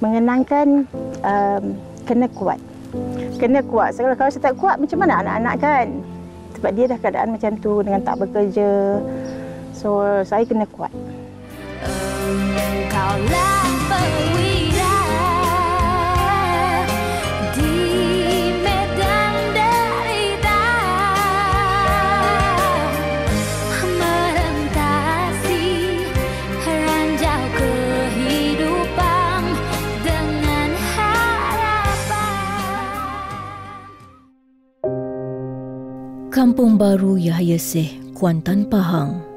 mengenangkan kena kuat. Kena kuat. Kalau saya tak kuat, macam mana anak-anak kan? Sebab dia dah keadaan macam tu dengan tak bekerja. So, saya kena kuat. Kaulah perwira di medan derita, merentasi ranjau kehidupan dengan harapan. Kampung Baru Yahya Seh, Kuantan, Pahang.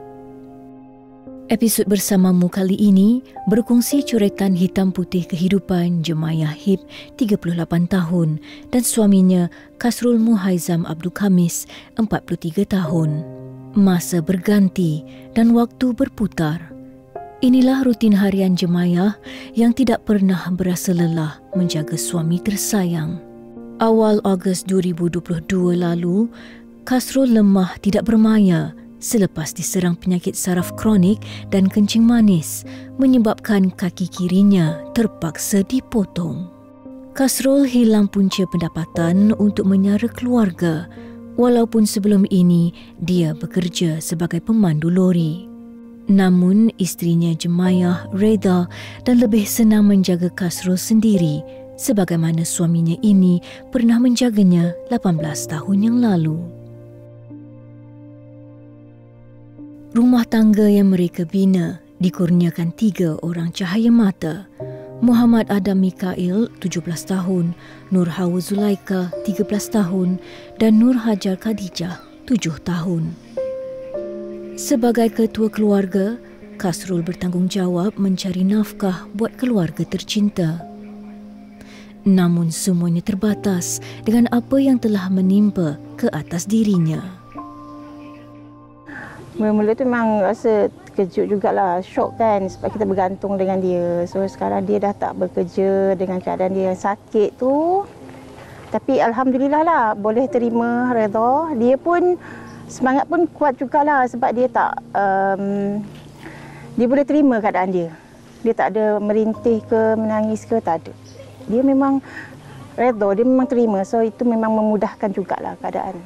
Episod bersamamu kali ini berkongsi coretan hitam putih kehidupan Jemayah Hib, 38 tahun dan suaminya Kasrul Muhaizam Abdul Khamis, 43 tahun. Masa berganti dan waktu berputar. Inilah rutin harian Jemayah yang tidak pernah berasa lelah menjaga suami tersayang. Awal Ogos 2022 lalu, Kasrul lemah tidak bermaya selepas diserang penyakit saraf kronik dan kencing manis menyebabkan kaki kirinya terpaksa dipotong. Kasrul hilang punca pendapatan untuk menyara keluarga walaupun sebelum ini dia bekerja sebagai pemandu lori. Namun isterinya Jemayah reda dan lebih senang menjaga Kasrul sendiri sebagaimana suaminya ini pernah menjaganya 18 tahun yang lalu. Rumah tangga yang mereka bina dikurniakan 3 orang cahaya mata. Muhammad Adam Mikail, 17 tahun, Nur Hawa Zulaika, 13 tahun dan Nur Hajar Khadijah, 7 tahun. Sebagai ketua keluarga, Kasrul bertanggungjawab mencari nafkah buat keluarga tercinta. Namun semuanya terbatas dengan apa yang telah menimpa ke atas dirinya. Mula-mula tu memang rasa terkejut jugalah, syok kan sebab kita bergantung dengan dia. So sekarang dia dah tak bekerja dengan keadaan dia yang sakit tu. Tapi alhamdulillah lah boleh terima, redha. Dia pun semangat pun kuat jugalah sebab dia tak dia boleh terima keadaan dia. Dia tak ada merintih ke menangis ke, tak ada. Dia memang redha, dia memang terima. So itu memang memudahkan jugalah keadaan.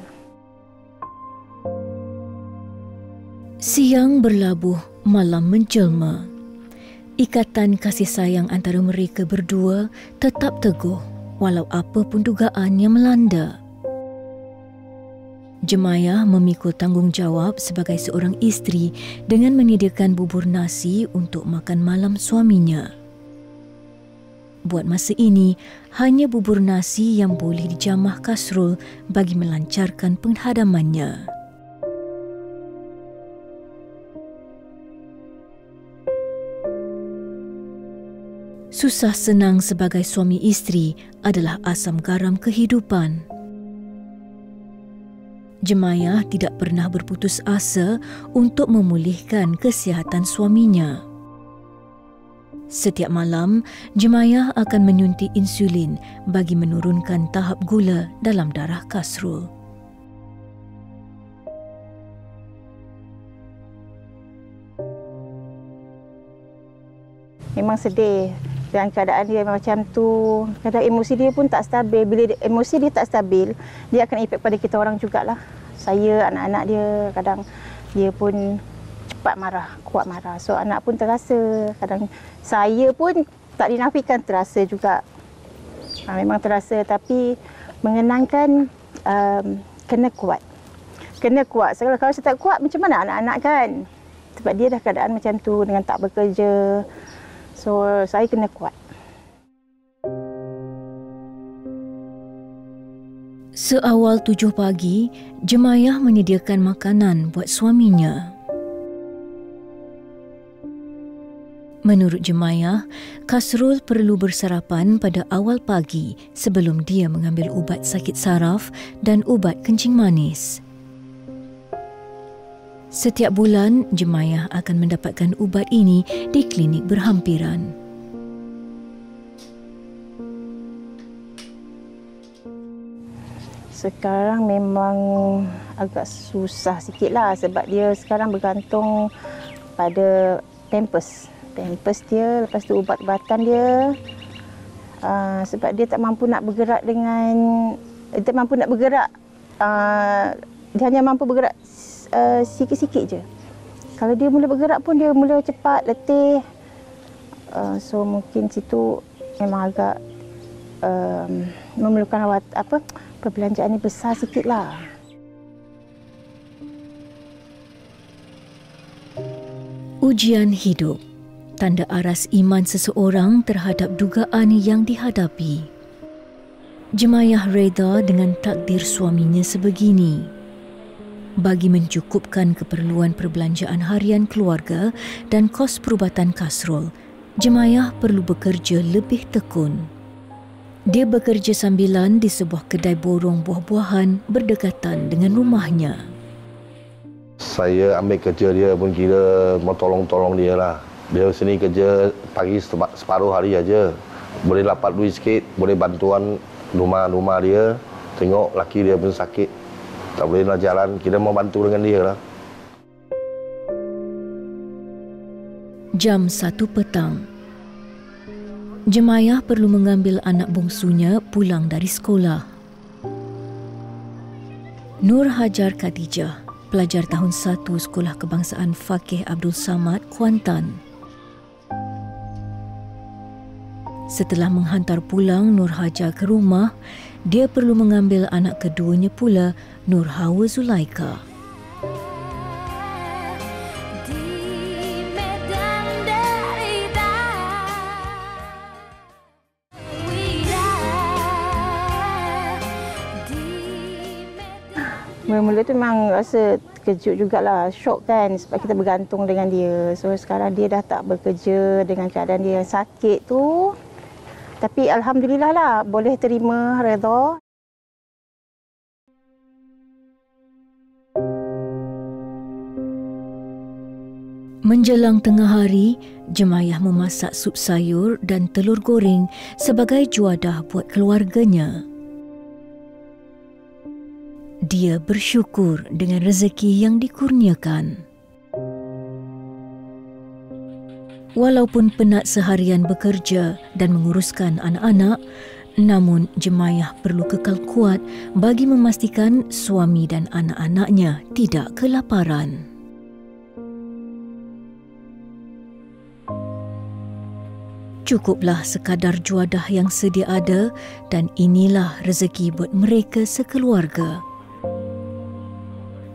Siang berlabuh, malam menjelma. Ikatan kasih sayang antara mereka berdua tetap teguh walau apa pun dugaan yang melanda. Jemayah memikul tanggungjawab sebagai seorang isteri dengan menyediakan bubur nasi untuk makan malam suaminya. Buat masa ini, hanya bubur nasi yang boleh dijamah Kasrul bagi melancarkan penghadamannya. Susah senang sebagai suami isteri adalah asam garam kehidupan. Jemayah tidak pernah berputus asa untuk memulihkan kesihatan suaminya. Setiap malam, Jemayah akan menyuntik insulin bagi menurunkan tahap gula dalam darah Kasrul. Memang sedih. Dan keadaan dia macam tu, kadang emosi dia pun tak stabil. Bila emosi dia tak stabil, dia akan efek pada kita orang jugalah. Saya, anak-anak dia, kadang dia pun cepat marah, kuat marah. So anak pun terasa. Kadang saya pun tak dinafikan terasa juga. Memang terasa, tapi mengenangkan kena kuat. Kena kuat. Kalau saya tak kuat, macam mana anak-anak kan? Sebab dia dah keadaan macam tu dengan tak bekerja. So, saya kena kuat. Seawal 7 pagi, Jemayah menyediakan makanan buat suaminya. Menurut Jemayah, Kasrul perlu bersarapan pada awal pagi sebelum dia mengambil ubat sakit saraf dan ubat kencing manis. Setiap bulan, Jemayah akan mendapatkan ubat ini di klinik berhampiran. Sekarang memang agak susah sikitlah sebab dia sekarang bergantung pada Pampers dia, lepas tu ubat-ubatan dia. Sebab dia tak mampu nak bergerak dia hanya mampu bergerak sikit-sikit je. Kalau dia mula bergerak pun dia mula cepat, letih. So mungkin situ memang agak memerlukan perbelanjaan ni besar sikitlah. Ujian hidup, tanda aras iman seseorang terhadap dugaan yang dihadapi. Jemayah reda dengan takdir suaminya sebegini. Bagi mencukupkan keperluan perbelanjaan harian keluarga dan kos perubatan Kasrul, Jemayah perlu bekerja lebih tekun. Dia bekerja sambilan di sebuah kedai borong buah-buahan berdekatan dengan rumahnya. Saya ambil kerja dia pun kira mau tolong-tolong dia lah. Dia sini kerja pagi separuh hari aja. Boleh dapat duit sikit, boleh bantuan rumah dia. Tengok laki dia pun sakit, tak boleh nak jalan, kita mau bantu dengan dia lah. Jam 1 petang. Jemayah perlu mengambil anak bungsunya pulang dari sekolah. Nur Hajar Khadijah, pelajar tahun 1 Sekolah Kebangsaan Fakih Abdul Samad, Kuantan. Setelah menghantar pulang Nur Hajar ke rumah, dia perlu mengambil anak keduanya pula, Nur Hawa Zulaika. Mula-mula tu memang rasa terkejut jugalah, syok kan sebab kita bergantung dengan dia. So sekarang dia dah tak bekerja dengan keadaan dia sakit tu. Tapi alhamdulillah lah, boleh terima, redha. Menjelang tengah hari, Jemayah memasak sup sayur dan telur goreng sebagai juadah buat keluarganya. Dia bersyukur dengan rezeki yang dikurniakan. Walaupun penat seharian bekerja dan menguruskan anak-anak, namun Jemayah perlu kekal kuat bagi memastikan suami dan anak-anaknya tidak kelaparan. Cukuplah sekadar juadah yang sedia ada dan inilah rezeki buat mereka sekeluarga.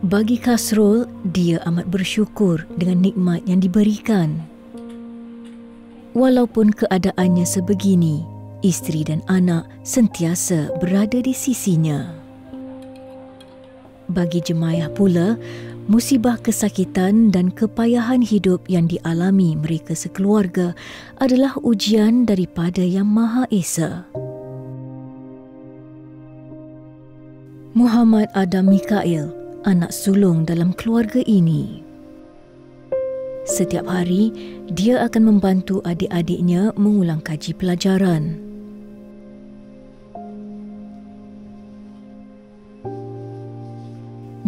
Bagi Kasrul, dia amat bersyukur dengan nikmat yang diberikan. Walaupun keadaannya sebegini, isteri dan anak sentiasa berada di sisinya. Bagi Jemayah pula, musibah kesakitan dan kepayahan hidup yang dialami mereka sekeluarga adalah ujian daripada Yang Maha Esa. Muhammad Adam Mikail, anak sulung dalam keluarga ini. Setiap hari, dia akan membantu adik-adiknya mengulang kaji pelajaran.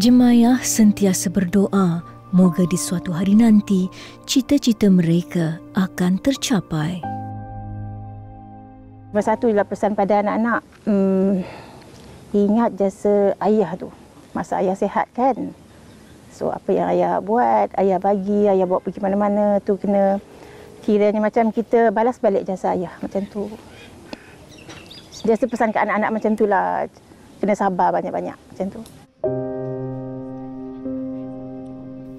Jemayah sentiasa berdoa, moga di suatu hari nanti, cita-cita mereka akan tercapai. Nombor satu ialah pesan pada anak-anak, ingat jasa ayah tu. Masa ayah sihat kan. So apa yang ayah buat, ayah bagi, ayah bawa pergi mana-mana tu kena kiranya macam kita balas balik jasa ayah macam tu. Biasa pesan ke anak-anak macam tu lah. Kena sabar banyak-banyak macam tu.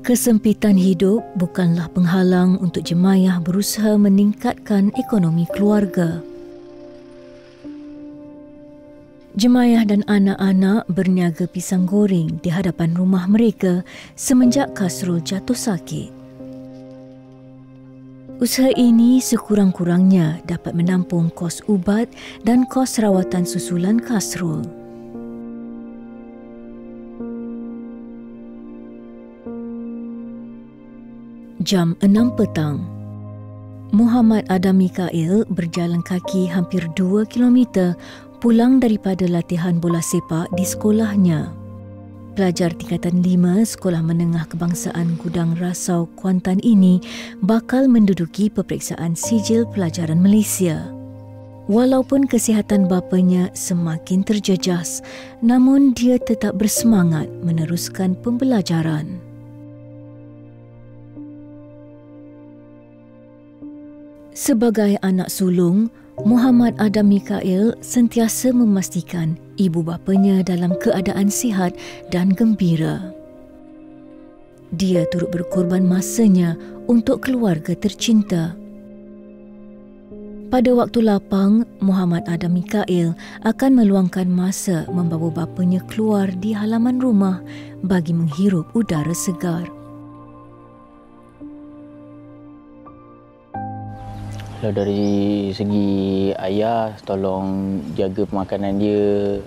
Kesempitan hidup bukanlah penghalang untuk Jemayah berusaha meningkatkan ekonomi keluarga. Jemayah dan anak-anak berniaga pisang goreng di hadapan rumah mereka semenjak Kasrul jatuh sakit. Usaha ini sekurang-kurangnya dapat menampung kos ubat dan kos rawatan susulan Kasrul. Jam 6 petang. Muhammad Adam Mikail berjalan kaki hampir 2 kilometer pulang daripada latihan bola sepak di sekolahnya. Pelajar tingkatan 5 Sekolah Menengah Kebangsaan Gudang Rasau, Kuantan ini bakal menduduki peperiksaan sijil pelajaran Malaysia. Walaupun kesihatan bapanya semakin terjejas, namun dia tetap bersemangat meneruskan pembelajaran. Sebagai anak sulung, Muhammad Adam Mikail sentiasa memastikan ibu bapanya dalam keadaan sihat dan gembira. Dia turut berkorban masanya untuk keluarga tercinta. Pada waktu lapang, Muhammad Adam Mikail akan meluangkan masa membawa bapanya keluar di halaman rumah bagi menghirup udara segar. Kalau dari segi ayah, tolong jaga pemakanan dia,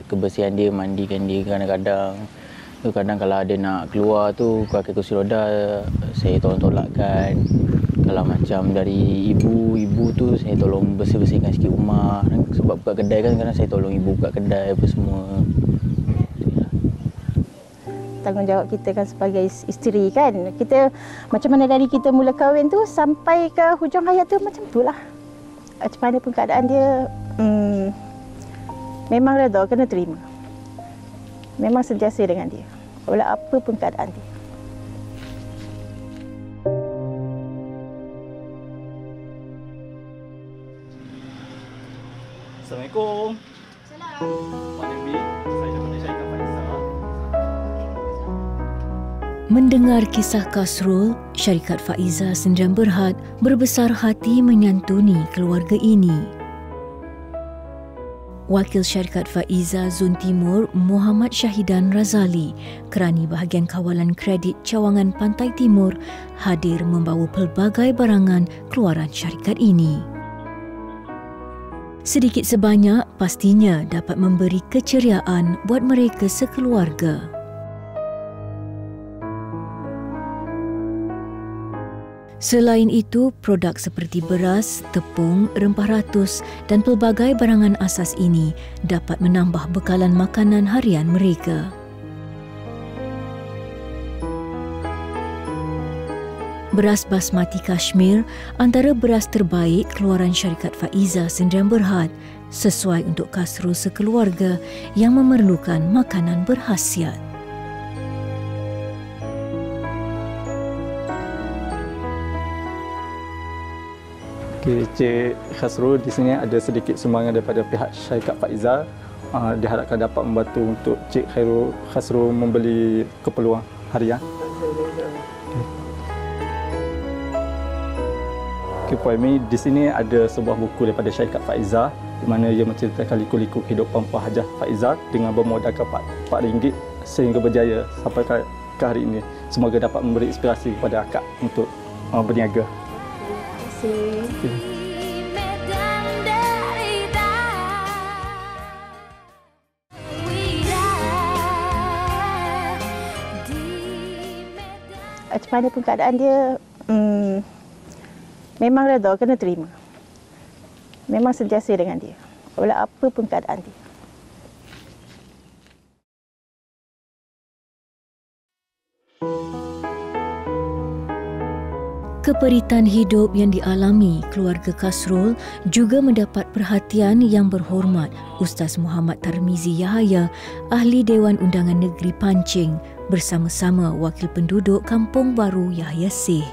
kebersihan dia, mandikan dia kadang-kadang. Kadang kalau ada nak keluar tu, pakai kursi roda, saya tolong tolakkan. Kalau macam dari ibu tu saya tolong bersih-bersihkan sikit rumah. Sebab buka kedai kan, kadang saya tolong ibu buka kedai apa semua. Tanggungjawab kita kan sebagai isteri kan. Kita macam mana dari kita mula kahwin tu sampai ke hujung hayat tu macam itulah. Macam mana pun keadaan dia, memang redha, kena terima. Memang sentiasa dengan dia. Walau apa pun keadaan dia. Assalamualaikum. Assalamualaikum. Pak Nabi, saya daripada Syarikat Faizah. Mendengar kisah Kasrul, Syarikat Faizah Sdn Bhd berbesar hati menyantuni keluarga ini. Wakil Syarikat Faizah Zon Timur Muhammad Syahidan Razali, Kerani Bahagian Kawalan Kredit Cawangan Pantai Timur, hadir membawa pelbagai barangan keluaran syarikat ini. Sedikit sebanyak pastinya dapat memberi keceriaan buat mereka sekeluarga. Selain itu, produk seperti beras, tepung, rempah ratus dan pelbagai barangan asas ini dapat menambah bekalan makanan harian mereka. Beras basmati Kashmir antara beras terbaik keluaran Syarikat Faizah Sdn Bhd, sesuai untuk Kasrul sekeluarga yang memerlukan makanan berkhasiat. Okay, Cik Kasrul di sini ada sedikit sumbangan daripada pihak Syarikat Faizah. Diharapkan dapat membantu untuk Cik Kasrul membeli keperluan harian. Okay, Puan Mi, di sini ada sebuah buku daripada Syarikat Faizah di mana ia menceritakan liku-liku kehidupan Puan Hajah Faizah dengan bermodalkan RM4 sehingga berjaya sampai ke hari ini. Semoga dapat memberi inspirasi kepada akak untuk berniaga. Terima kasih. Medan derita Macam mana pun keadaan dia, memang redha, kena terima. Memang sentiasa dengan dia. Walau apa pun keadaan dia. Keperitan hidup yang dialami keluarga Kasrul juga mendapat perhatian yang berhormat Ustaz Muhammad Tarmizi Yahaya, Ahli Dewan Undangan Negeri Pancing bersama-sama Wakil Penduduk Kampung Baru Yahya Seh.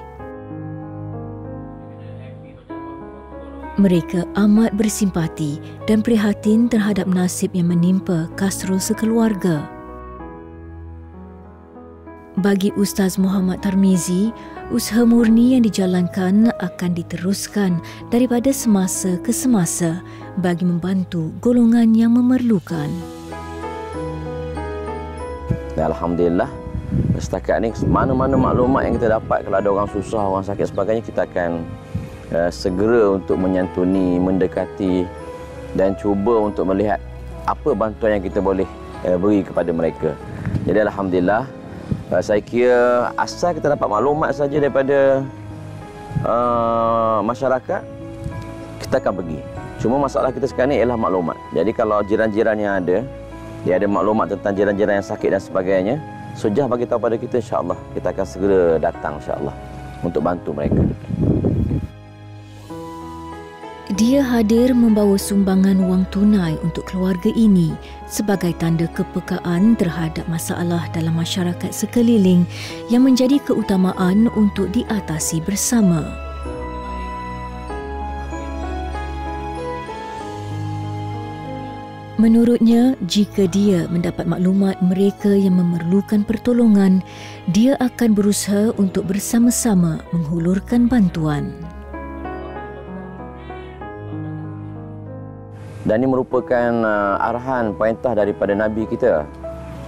Mereka amat bersimpati dan prihatin terhadap nasib yang menimpa Kasrul sekeluarga. Bagi Ustaz Muhammad Tarmizi, usaha murni yang dijalankan akan diteruskan daripada semasa ke semasa bagi membantu golongan yang memerlukan. Alhamdulillah, setakat ni mana-mana maklumat yang kita dapat, kalau ada orang susah, orang sakit sebagainya, kita akan segera untuk menyantuni, mendekati dan cuba untuk melihat apa bantuan yang kita boleh beri kepada mereka. Jadi alhamdulillah, saya kira asal kita dapat maklumat saja daripada masyarakat, kita akan pergi. Cuma masalah kita sekarang ni ialah maklumat. Jadi kalau jiran-jiran yang ada, dia ada maklumat tentang jiran-jiran yang sakit dan sebagainya, sujah bagi tahu pada kita, insya-Allah kita akan segera datang insya-Allah untuk bantu mereka. Dia hadir membawa sumbangan wang tunai untuk keluarga ini sebagai tanda kepekaan terhadap masalah dalam masyarakat sekeliling yang menjadi keutamaan untuk diatasi bersama. Menurutnya, jika dia mendapat maklumat mereka yang memerlukan pertolongan, dia akan berusaha untuk bersama-sama menghulurkan bantuan. Dan ini merupakan arahan perintah daripada Nabi kita.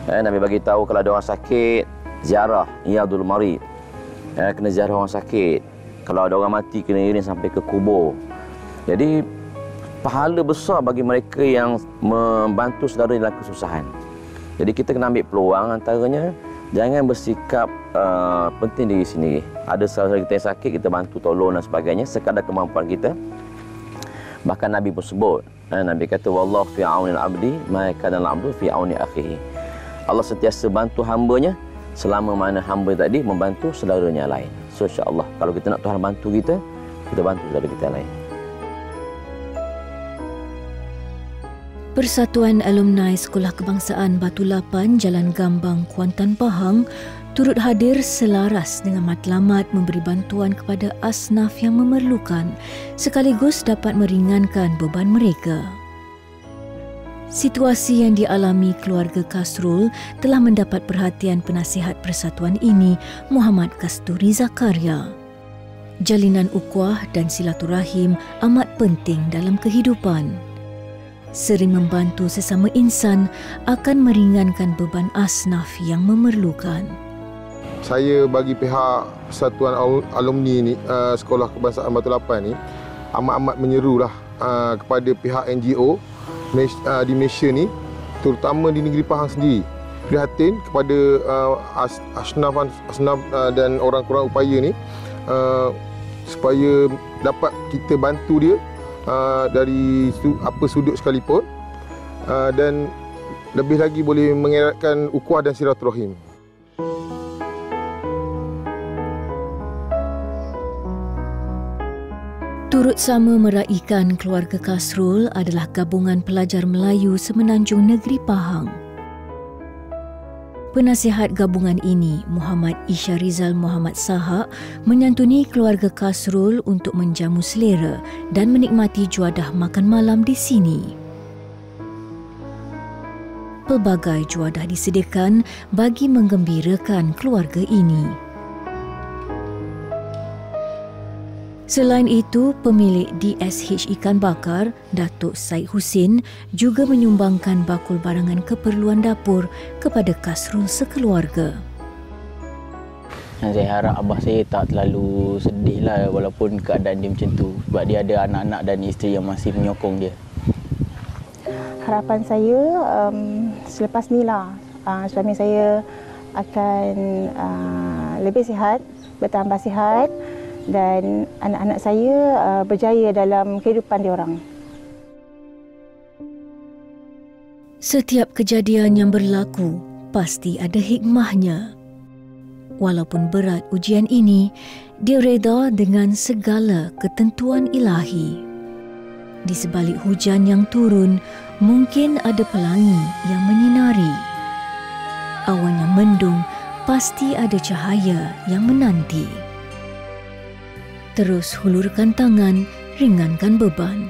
Nabi bagi tahu kalau ada orang sakit, ziarah Iyadul Marid. Kena ziarah orang sakit. Kalau ada orang mati, kena iring sampai ke kubur. Jadi pahala besar bagi mereka yang membantu saudara dalam kesusahan. Jadi kita kena ambil peluang, antaranya jangan bersikap penting diri sendiri. Ada saudara kita yang sakit, kita bantu, tolong dan sebagainya sekadar kemampuan kita. Bahkan Nabi pun sebut, Nabi kata wallahu fi aunil abdi ma kana al-abdu fi auni akhihi. Allah sentiasa bantu hamba-Nya selama mana hamba tadi membantu saudaranya lain. So insya-Allah kalau kita nak Tuhan bantu kita, kita bantu saudara kita lain. Persatuan Alumni Sekolah Kebangsaan Batu Lapan, Jalan Gambang, Kuantan Pahang turut hadir selaras dengan matlamat memberi bantuan kepada asnaf yang memerlukan sekaligus dapat meringankan beban mereka. Situasi yang dialami keluarga Kasrul telah mendapat perhatian penasihat persatuan ini, Muhammad Kasturi Zakaria. Jalinan ukhuwah dan silaturahim amat penting dalam kehidupan. Sering membantu sesama insan akan meringankan beban asnaf yang memerlukan. Saya bagi pihak Persatuan Alumni ni, Sekolah Kebangsaan Batu Lapan ni amat-amat menyerulah kepada pihak NGO di Malaysia ni, terutama di negeri Pahang sendiri, prihatin kepada asnaf dan orang-orang upaya ni supaya dapat kita bantu dia dari apa sudut sekalipun, dan lebih lagi boleh mengeratkan ukhuwah dan silaturahim. Turut sama meraihkan keluarga Kasrul adalah gabungan pelajar Melayu Semenanjung Negeri Pahang. Penasihat gabungan ini, Muhammad Isyarizal Muhammad Sahak, menyantuni keluarga Kasrul untuk menjamu selera dan menikmati juadah makan malam di sini. Pelbagai juadah disediakan bagi menggembirakan keluarga ini. Selain itu, pemilik DSH Ikan Bakar, Datuk Said Husin, juga menyumbangkan bakul barangan keperluan dapur kepada Kasrul sekeluarga. Saya harap abah saya tak terlalu sedih lah walaupun keadaan dia macam tu. Sebab dia ada anak-anak dan isteri yang masih menyokong dia. Harapan saya selepas ni lah, suami saya akan lebih sihat, bertambah sihat, dan anak-anak saya berjaya dalam kehidupan diorang. Setiap kejadian yang berlaku pasti ada hikmahnya. Walaupun berat ujian ini, dia reda dengan segala ketentuan ilahi. Di sebalik hujan yang turun, mungkin ada pelangi yang menyinari. Awan yang mendung, pasti ada cahaya yang menanti. Terus hulurkan tangan, ringankan beban.